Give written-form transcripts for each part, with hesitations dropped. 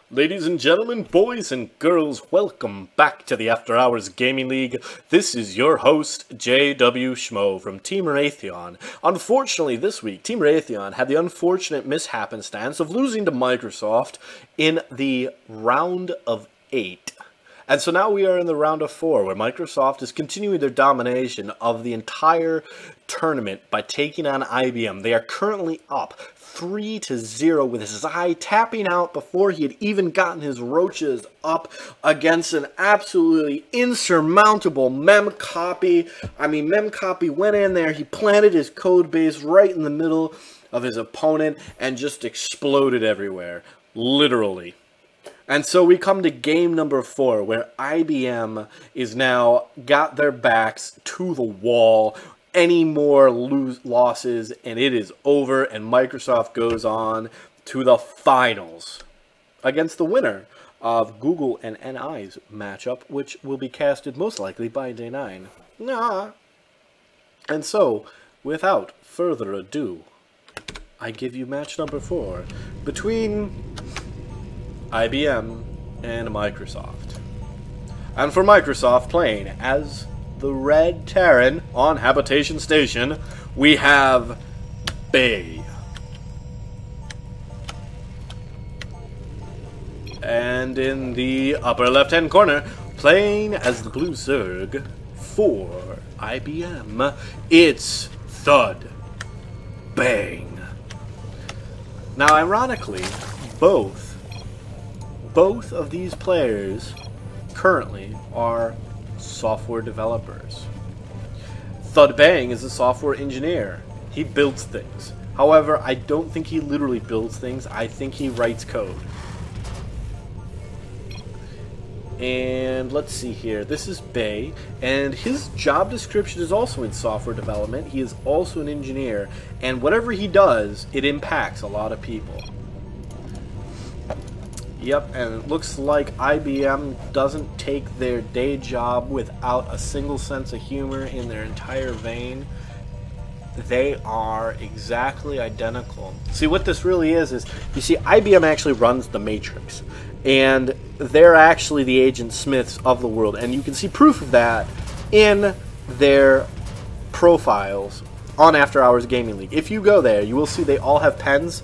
Ladies and gentlemen, boys and girls, welcome back to the After Hours Gaming League. This is your host, JW Schmo from Team Raytheon. Unfortunately, this week, Team Raytheon had the unfortunate mishappenstance of losing to Microsoft in the round of 8. And so now we are in the round of 4, where Microsoft is continuing their domination of the entire tournament by taking on IBM. They are currently up 3-0 with Zai tapping out before he had even gotten his roaches up against an absolutely insurmountable Memcopy. I mean, Memcopy went in there, he planted his code base right in the middle of his opponent and just exploded everywhere, literally. And so we come to game number 4, where IBM is now got their backs to the wall. Any more losses, and it is over, and Microsoft goes on to the finals against the winner of Google and NI's matchup, which will be casted most likely by Day 9. Nah. And so, without further ado, I give you match number 4 between IBM and Microsoft. And for Microsoft, playing as the Red Terran on Habitation Station, we have Bay. And in the upper left-hand corner, playing as the Blue Zerg for IBM, it's Thud Bang. Now, ironically, both of these players currently are software developers. Thud Bang is a software engineer. He builds things. However, I don't think he literally builds things. I think he writes code. And let's see here. This is Bay, and his job description is also in software development. He is also an engineer, and whatever he does, it impacts a lot of people. Yep, and it looks like IBM doesn't take their day job without a single sense of humor in their entire vein. They are exactly identical. See, what this really is you see, IBM actually runs the Matrix, and they're actually the Agent Smiths of the world, and you can see proof of that in their profiles on After Hours Gaming League. If you go there, you will see they all have pens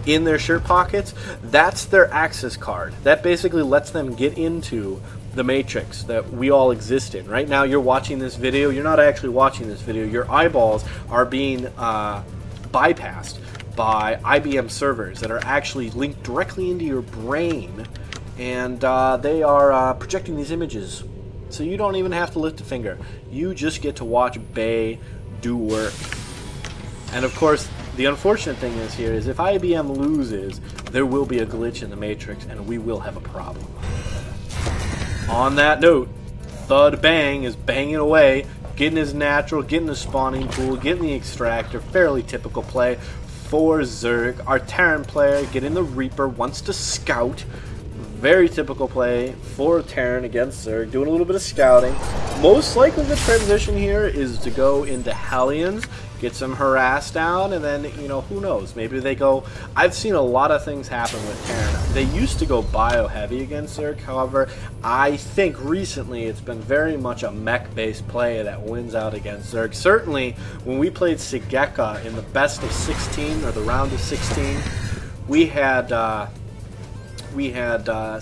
in their shirt pockets. That's their access card. That basically lets them get into the Matrix that we all exist in. Right now, you're watching this video. You're not actually watching this video. Your eyeballs are being bypassed by IBM servers that are actually linked directly into your brain, and they are projecting these images. So you don't even have to lift a finger. You just get to watch Bay do work. And of course, the unfortunate thing is if IBM loses, there will be a glitch in the Matrix, and we will have a problem. On that note, Thud Bang is banging away, getting his natural, getting the spawning pool, getting the extractor. Fairly typical play for Zerg. Our Terran player getting the Reaper, wants to scout. Very typical play for Terran against Zerg, doing a little bit of scouting. Most likely the transition here is to go into Hellions, get some harass down, and then, you know, who knows, maybe they go. I've seen a lot of things happen with Terran. They used to go bio heavy against Zerg. However, I think recently it's been very much a mech based play that wins out against Zerg. Certainly when we played Sigeka in the best of 16, or the round of 16, we had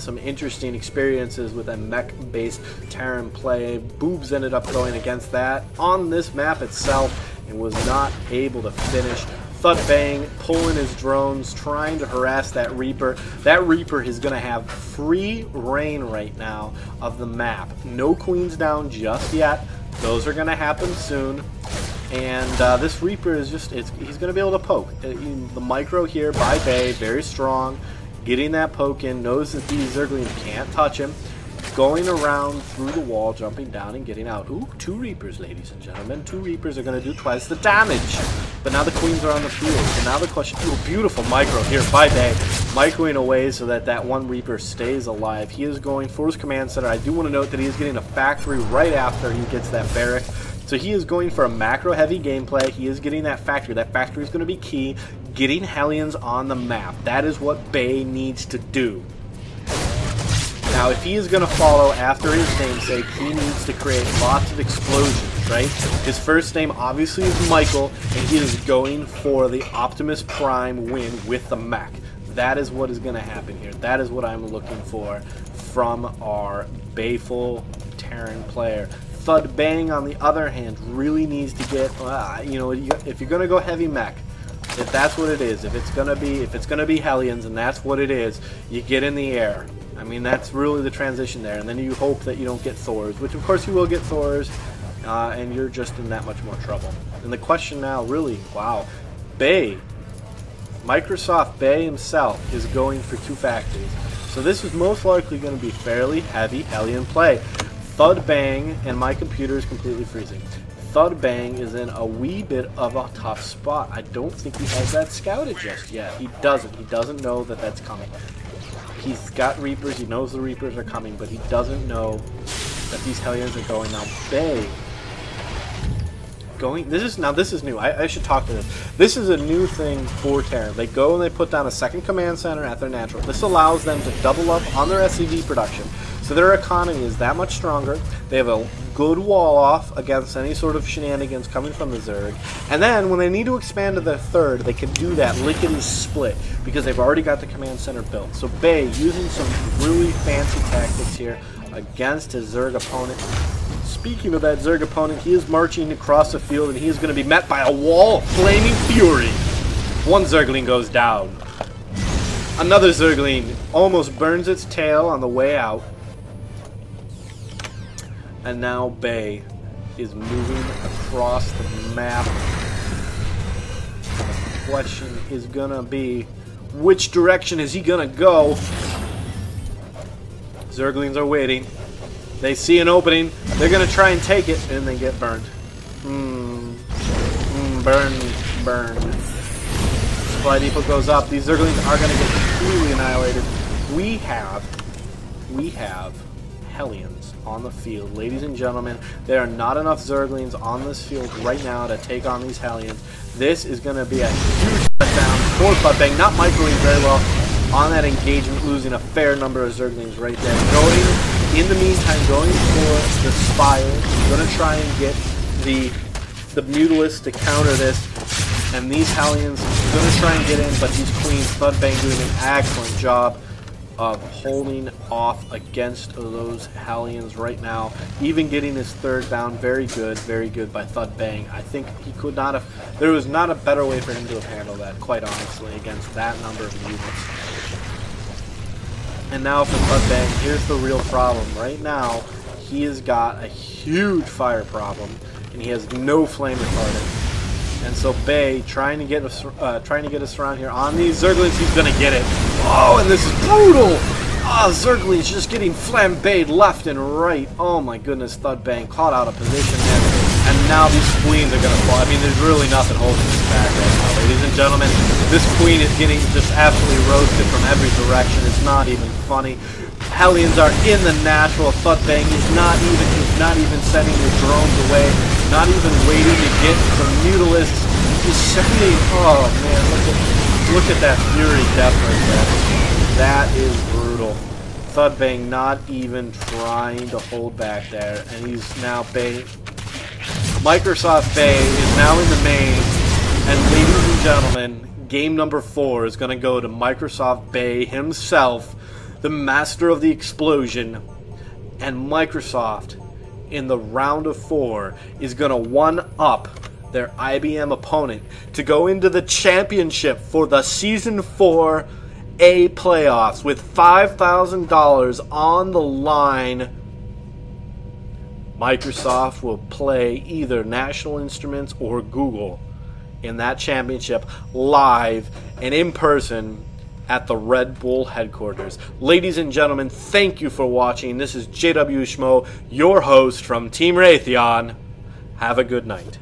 some interesting experiences with a mech-based Terran play. Boobs ended up going against that on this map itself and was not able to finish. Thud Bang pulling his drones, trying to harass that Reaper. That Reaper is going to have free reign right now of the map. No queens down just yet. Those are going to happen soon. And this Reaper is just, he's going to be able to poke. The micro here by Bay, very strong. Getting that poke in, knows that these Zerglings can't touch him. Going around through the wall, jumping down and getting out. Ooh, 2 Reapers, ladies and gentlemen. 2 Reapers are going to do twice the damage. But now the Queens are on the field. So now the question, ooh, beautiful micro here by Bay. Microing away so that that 1 Reaper stays alive. He is going for his command center. I do want to note that he is getting a factory right after he gets that barrack. So he is going for a macro-heavy gameplay. He is getting that factory. That factory is going to be key. Getting Hellions on the map. That is what Bay needs to do. Now, if he is going to follow after his namesake, he needs to create lots of explosions, right? His first name obviously is Michael, and he is going for the Optimus Prime win with the mech. That is what is going to happen here. That is what I'm looking for from our Bayful Terran player. Thud Bang, on the other hand, really needs to get, you know, if you're going to go heavy mech, if that's what it is, if it's gonna be Hellions, and that's what it is, you get in the air. I mean, that's really the transition there, and then you hope that you don't get Thors, which of course you will get Thors, and you're just in that much more trouble. And the question now, really, wow, Bay, Microsoft Bay himself is going for 2 factories, so this is most likely going to be fairly heavy Hellion play. Thud Bang, and my computer is completely freezing. Thud Bang is in a wee bit of a tough spot. I don't think he has that scouted just yet. He doesn't. He doesn't know that that's coming. He's got Reapers. He knows the Reapers are coming, but he doesn't know that these Hellions are going. Now, Bay going. This is new. I should talk to this. This is a new thing for Terran. They go and they put down a second command center at their natural. This allows them to double up on their SCV production. So their economy is that much stronger. They have a good wall off against any sort of shenanigans coming from the Zerg. And then when they need to expand to their third, they can do that lickety split because they've already got the command center built. So Bay using some really fancy tactics here against his Zerg opponent. Speaking of that Zerg opponent, he is marching across the field and he is going to be met by a wall of flaming fury. One Zergling goes down. Another Zergling almost burns its tail on the way out. And now Bay is moving across the map. The question is gonna be, which direction is he gonna go? Zerglings are waiting. They see an opening. They're gonna try and take it, and they get burned. Burn. Supply depot goes up. These Zerglings are gonna get completely annihilated. We have Hellions on the field. Ladies and gentlemen, there are not enough Zerglings on this field right now to take on these Hellions. This is going to be a huge letdown for Thud Bang, not microing very well on that engagement, losing a fair number of Zerglings right there. In the meantime, going for the Spire, going to try and get the Mutalisk to counter this, and these Hellions going to try and get in, but these Queens, Thud Bang doing an excellent job of holding off against those Hellions right now, even getting his third down. Very good by Thud Bang. I think he could not have, there was not a better way for him to have handled that, quite honestly, against that number of units. And now for Thud Bang, here's the real problem. Right now, he has got a huge fire problem, and he has no flame retardant. And so Bay trying to get us around here on these Zerglings. He's gonna get it. Oh, and this is brutal. Zerglings just getting flambéed left and right. Oh my goodness, Thud Bang caught out of position there. And now these Queens are gonna fall. I mean, there's really nothing holding this back right now, ladies and gentlemen. This Queen is getting just absolutely roasted from every direction. It's not even funny. Hellions are in the natural. Thud Bang is not even sending the drones away. Not even waiting to get the Mutalisks. Just sending. Oh man, look at that fury depth right there. That is brutal. Thud Bang not even trying to hold back there, and he's now Bay. Microsoft Bay is now in the main, and ladies and gentlemen, game number 4 is going to go to Microsoft Bay himself, the master of the explosion, and Microsoft in the round of 4 is going to one-up their IBM opponent to go into the championship for the Season 4 A playoffs with $5,000 on the line. Microsoft will play either National Instruments or Google in that championship live and in person at the Red Bull headquarters. Ladies and gentlemen, thank you for watching. This is JW Schmo, your host from Team Raytheon. Have a good night.